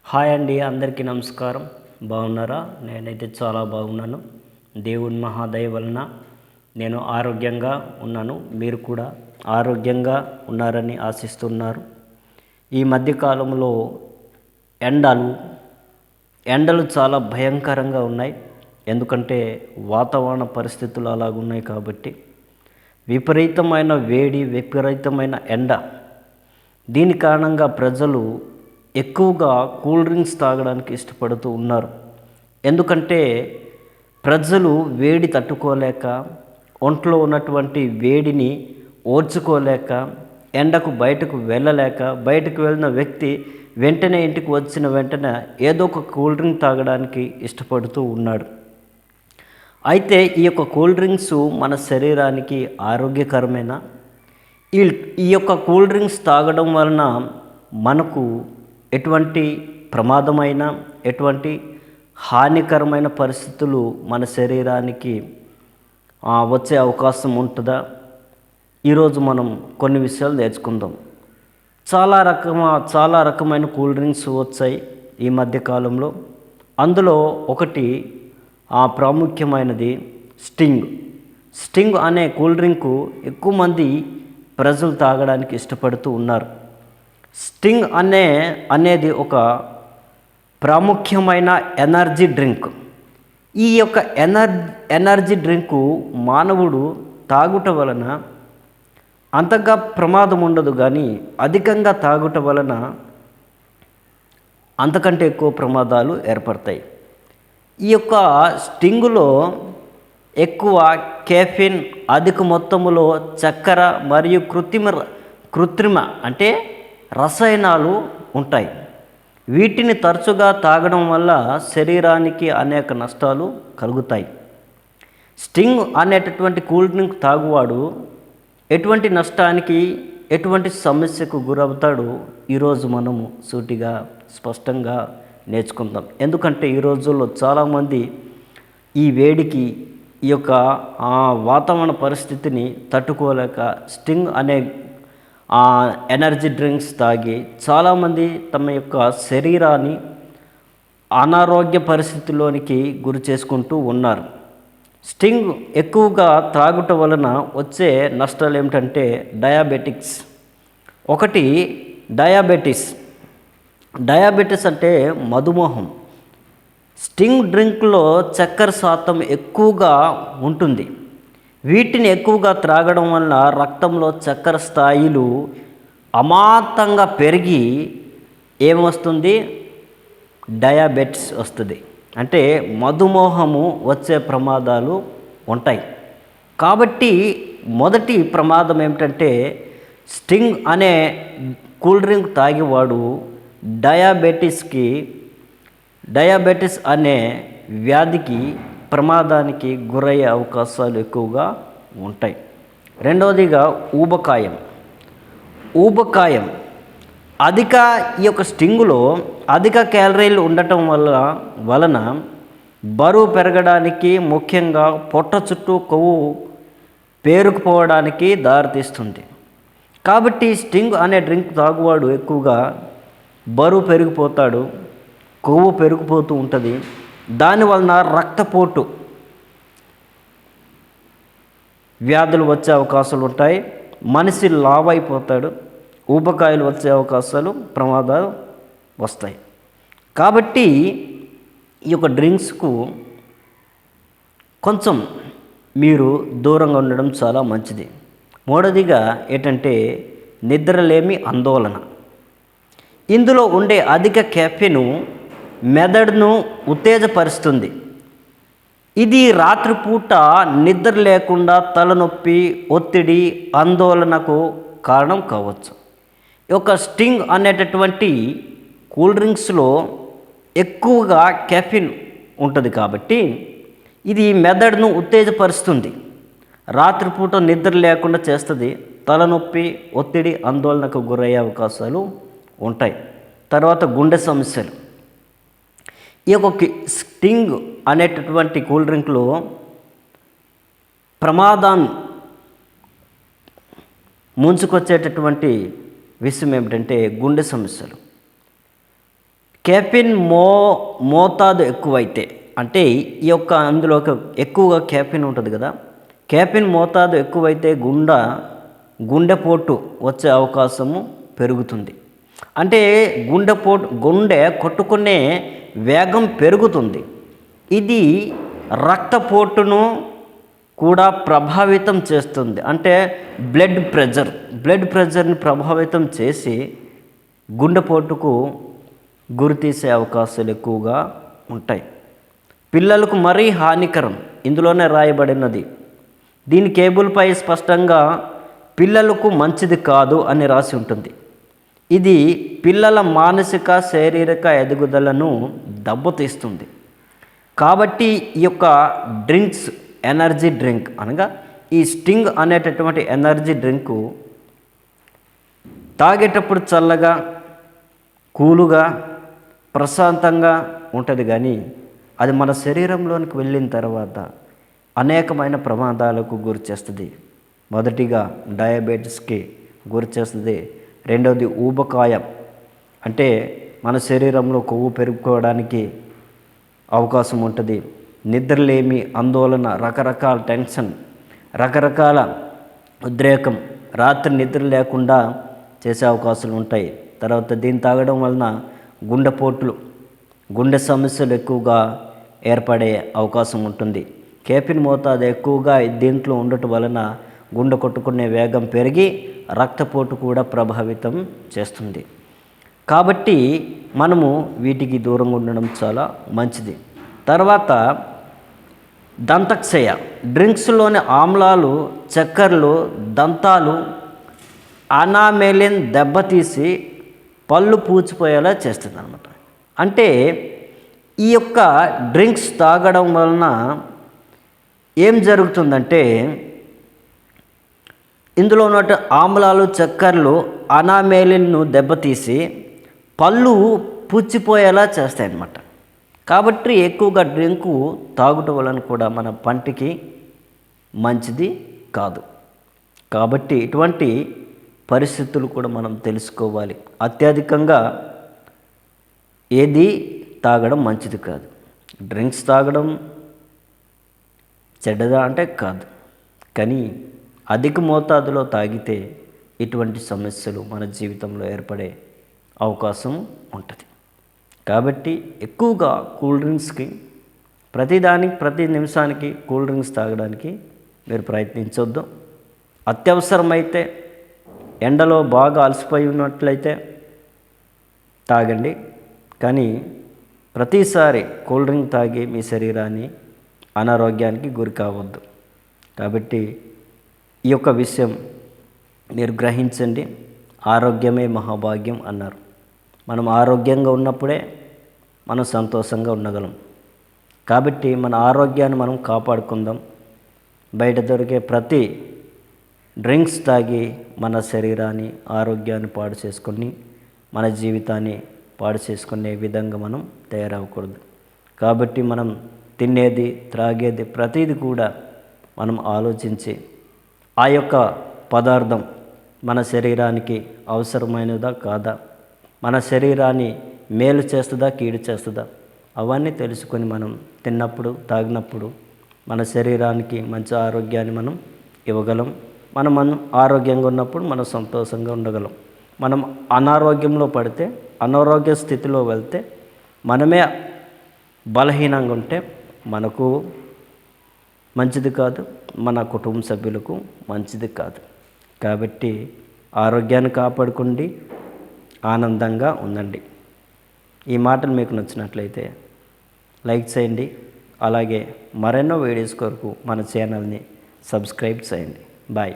Hi అండి, అందరికీ నమస్కారం. బాగున్నారా? నేనైతే చాలా బాగున్నాను. దేవుని మహాదయ వలన నేను ఆరోగ్యంగా ఉన్నాను. మీరు కూడా ఆరోగ్యంగా ఉన్నారని ఆశిస్తున్నారు. ఈ మధ్యకాలంలో ఎండలు ఎండలు చాలా భయంకరంగా ఉన్నాయి. ఎందుకంటే వాతావరణ పరిస్థితులు అలాగున్నాయి కాబట్టి విపరీతమైన వేడి, విపరీతమైన ఎండ. దీని కారణంగా ప్రజలు ఎక్కువగా కూల్ డ్రింక్స్ తాగడానికి ఇష్టపడుతూ ఉన్నారు. ఎందుకంటే ప్రజలు వేడి తట్టుకోలేక, ఒంట్లో ఉన్నటువంటి వేడిని ఓర్చుకోలేక, ఎండకు బయటకు వెళ్ళలేక, బయటకు వెళ్ళిన వ్యక్తి వెంటనే ఇంటికి వచ్చిన వెంటనే ఏదో ఒక కూల్ డ్రింక్ తాగడానికి ఇష్టపడుతూ ఉన్నాడు. అయితే ఈ యొక్క కూల్ డ్రింక్స్ మన శరీరానికి ఆరోగ్యకరమైన ఈ ఈ యొక్క కూల్ డ్రింక్స్ తాగడం వలన మనకు ఎటువంటి ప్రమాదమైన, ఎటువంటి హానికరమైన పరిస్థితులు మన శరీరానికి వచ్చే అవకాశం ఉంటుందా? ఈరోజు మనం కొన్ని విషయాలు నేర్చుకుందాం. చాలా రకమైన కూల్ డ్రింక్స్ వచ్చాయి ఈ మధ్యకాలంలో. అందులో ఒకటి ప్రాముఖ్యమైనది స్టింగ్ అనే కూల్ డ్రింకు ఎక్కువ మంది ప్రజలు తాగడానికి ఇష్టపడుతూ ఉన్నారు. స్టింగ్ అనేది ఒక ప్రాముఖ్యమైన ఎనర్జీ డ్రింక్. ఈ యొక్క ఎనర్జీ డ్రింకు మానవుడు తాగుట వలన అంతగా ప్రమాదం ఉండదు, కానీ అధికంగా తాగుట వలన అంతకంటే ఎక్కువ ప్రమాదాలు ఏర్పడతాయి. ఈ యొక్క స్టింగులో ఎక్కువ కెఫిన్, అధిక మొత్తములో చక్కెర మరియు కృత్రిమ అంటే రసాయనాలు ఉంటాయి. వీటిని తరచుగా తాగడం వల్ల శరీరానికి అనేక నష్టాలు కలుగుతాయి. స్టింగ్ అనేటటువంటి కూల్ డ్రింక్ తాగువాడు ఎటువంటి నష్టానికి, ఎటువంటి సమస్యకు గురవుతాడు ఈరోజు మనము సూటిగా స్పష్టంగా నేర్చుకుందాం. ఎందుకంటే ఈ రోజుల్లో చాలామంది ఈ వేడికి, ఈ యొక్క వాతావరణ పరిస్థితిని తట్టుకోలేక స్టింగ్ అనే ఎనర్జీ డ్రింక్స్ తాగి చాలామంది తమ యొక్క శరీరాన్ని అనారోగ్య పరిస్థితిలోనికి గురి చేసుకుంటూ ఉన్నారు. స్టింగ్ ఎక్కువగా త్రాగుట వలన వచ్చే నష్టాలు ఏమిటంటే డయాబెటిస్ అంటే మధుమేహం. స్టింగ్ డ్రింక్లో చక్కెర శాతం ఎక్కువగా ఉంటుంది. వీటిని ఎక్కువగా త్రాగడం వల్ల రక్తంలో చక్కెర స్థాయిలు అమాంతంగా పెరిగి ఏమొస్తుంది? డయాబెటిస్ వస్తుంది. అంటే మధుమేహము వచ్చే ప్రమాదాలు ఉంటాయి. కాబట్టి మొదటి ప్రమాదం ఏమిటంటే స్టింగ్ అనే కూల్ డ్రింక్ తాగేవాడు డయాబెటిస్ అనే వ్యాధికి, ప్రమాదానికి గురయ్యే అవకాశాలు ఎక్కువగా ఉంటాయి. రెండవదిగా ఊబకాయం. ఈ యొక్క స్టింగులో అధిక క్యాలరీలు ఉండటం వలన బరువు పెరగడానికి, ముఖ్యంగా పొట్ట చుట్టూ కొవ్వు పేరుకుపోవడానికి దారితీస్తుంది. కాబట్టి స్టింగ్ అనే డ్రింక్ తాగువాడు ఎక్కువగా బరువు పెరిగిపోతాడు, కొవ్వు పెరిగిపోతూ ఉంటుంది. దానివలన రక్తపోటు వ్యాధులు వచ్చే అవకాశాలు ఉంటాయి. మనిషి లావైపోతాడు, ఊబకాయలు వచ్చే అవకాశాలు, ప్రమాదాలు వస్తాయి. కాబట్టి ఈ యొక్క డ్రింక్స్కు కొంచెం మీరు దూరంగా ఉండడం చాలా మంచిది. మూడవదిగా ఏంటంటే నిద్రలేమి, ఆందోళన. ఇందులో ఉండే అధిక కెఫెను మెదడును ఉత్తేజపరుస్తుంది. ఇది రాత్రిపూట నిద్ర లేకుండా తలనొప్పి, ఒత్తిడి, ఆందోళనకు కారణం కావచ్చు. ఈ యొక్క స్టింగ్ అనేటటువంటి కూల్ డ్రింక్స్లో ఎక్కువగా కెఫిన్ ఉంటుంది కాబట్టి ఇది మెదడును ఉత్తేజపరుస్తుంది. రాత్రిపూట నిద్ర లేకుండా చేస్తుంది. తలనొప్పి, ఒత్తిడి, ఆందోళనకు గురయ్యే అవకాశాలు ఉంటాయి. తర్వాత గుండె సమస్యలు. ఈ యొక్క స్టింగ్ అనేటటువంటి కూల్ డ్రింక్లో ప్రమాదం ముంచుకొచ్చేటటువంటి విషయం ఏమిటంటే గుండె సమస్యలు. కెఫిన్ మోతాదు ఎక్కువైతే, అంటే ఈ యొక్క అందులో ఎక్కువగా కెఫిన్ ఉంటుంది కదా, కెఫిన్ మోతాదు ఎక్కువైతే గుండెపోటు వచ్చే అవకాశము పెరుగుతుంది. అంటే గుండె కొట్టుకునే వేగం పెరుగుతుంది. ఇది రక్తపోటును కూడా ప్రభావితం చేస్తుంది. అంటే బ్లడ్ ప్రెషర్ని ప్రభావితం చేసి గుండెపోటుకు గురితీసే అవకాశాలు ఎక్కువగా ఉంటాయి. పిల్లలకు మరీ హానికరం, ఇందులోనే రాయబడినది. దీని కేబుల్పై స్పష్టంగా పిల్లలకు మంచిది కాదు అని రాసి ఉంటుంది. ఇది పిల్లల మానసిక శారీరక ఎదుగుదలను దెబ్బతీస్తుంది. కాబట్టి ఈ యొక్క డ్రింక్స్, ఎనర్జీ డ్రింక్ అనగా ఈ స్టింగ్ అనేటటువంటి ఎనర్జీ డ్రింకు తాగేటప్పుడు చల్లగా, కూలుగా, ప్రశాంతంగా ఉంటుంది. కానీ అది మన శరీరంలోనికి వెళ్ళిన తర్వాత అనేకమైన ప్రమాదాలకు గురి చేస్తుంది. మొదటిగా డయాబెటీస్కి గురి చేస్తుంది. రెండవది ఊబకాయం, అంటే మన శరీరంలో కొవ్వు పెరుగుకోవడానికి అవకాశం ఉంటుంది. నిద్రలేమి, ఆందోళన, రకరకాల టెన్షన్, రకరకాల ఉద్రేకం, రాత్రి నిద్ర లేకుండా చేసే అవకాశాలు ఉంటాయి. తర్వాత దీన్ని తాగడం వలన గుండె సమస్యలు ఎక్కువగా ఏర్పడే అవకాశం ఉంటుంది. కెఫిన్ మోతాదు ఎక్కువగా దీంట్లో ఉండటం వలన గుండె కొట్టుకునే వేగం పెరిగి రక్తపోటు కూడా ప్రభావితం చేస్తుంది. కాబట్టి మనము వీటికి దూరంగా ఉండడం చాలా మంచిది. తర్వాత దంతక్షయ, డ్రింక్స్లోని ఆమ్లాలు, చక్కెరలు దంతాలు, అనామెలిన్ దెబ్బతీసి పళ్ళు పూచిపోయేలా చేస్తుంది అన్నమాట. అంటే ఈ యొక్క డ్రింక్స్ తాగడం వలన ఏం జరుగుతుందంటే, ఇందులో ఉన్న ఆమ్లాలు, చక్కెరలు అనామెలిన్ను దెబ్బతీసి పళ్ళు పుచ్చిపోయేలా చేస్తాయి అన్నమాట. కాబట్టి ఎక్కువగా డ్రింకు తాగటం వలన కూడా మన పంటికి మంచిది కాదు. కాబట్టి ఇటువంటి పరిస్థితులు కూడా మనం తెలుసుకోవాలి. అత్యధికంగా ఏది తాగడం మంచిది కాదు. డ్రింక్స్ తాగడం చెడ్డదా అంటే కాదు, కానీ అధిక మోతాదులో తాగితే ఇటువంటి సమస్యలు మన జీవితంలో ఏర్పడే అవకాశం ఉంటుంది. కాబట్టి ఎక్కువగా కూల్ డ్రింక్స్కి ప్రతి నిమిషానికి కూల్ డ్రింక్స్ తాగడానికి మీరు ప్రయత్నించొద్దు. అత్యవసరమైతే ఎండలో బాగా అలసిపోయి ఉన్నట్లయితే తాగండి, కానీ ప్రతిసారి కూల్ డ్రింక్ తాగి మీ శరీరాన్ని అనారోగ్యానికి గురి కావద్దు. కాబట్టి ఈ యొక్క విషయం మీరు గ్రహించండి. ఆరోగ్యమే మహాభాగ్యం అన్నారు. మనం ఆరోగ్యంగా ఉన్నప్పుడే మనం సంతోషంగా ఉండగలం. కాబట్టి మన ఆరోగ్యాన్ని మనం కాపాడుకుందాం. బయట దొరికే ప్రతి డ్రింక్స్ తాగి మన శరీరాన్ని, ఆరోగ్యాన్ని పాడు చేసుకొని మన జీవితాన్ని పాడు చేసుకునే విధంగా మనం తయారవ్వకూడదు. కాబట్టి మనం తినేది, త్రాగేది ప్రతిదీ కూడా మనం ఆలోచించి ఆ యొక్క పదార్థం మన శరీరానికి అవసరమైనదా కాదా, మన శరీరాన్ని మేలు చేస్తుందా కీడు చేస్తుందా, అవన్నీ తెలుసుకొని మనం తిన్నప్పుడు, తాగినప్పుడు మన శరీరానికి మంచి ఆరోగ్యాన్ని మనం ఇవ్వగలం. మనం ఆరోగ్యంగా ఉన్నప్పుడు మనం సంతోషంగా ఉండగలం. మనం అనారోగ్యంలో పడితే, అనారోగ్య స్థితిలో వెళ్తే, మనమే బలహీనంగా ఉంటే మనకు మంచిది కాదు, మన కుటుంబ సభ్యులకు మంచిది కాదు. కాబట్టి ఆరోగ్యాన్ని కాపాడుకోండి, ఆనందంగా ఉండండి. ఈ మాటలు మీకు నచ్చినట్లయితే లైక్ చేయండి. అలాగే మరెన్నో వీడియోస్ కొరకు మన ఛానల్ని సబ్స్క్రైబ్ చేయండి. బాయ్.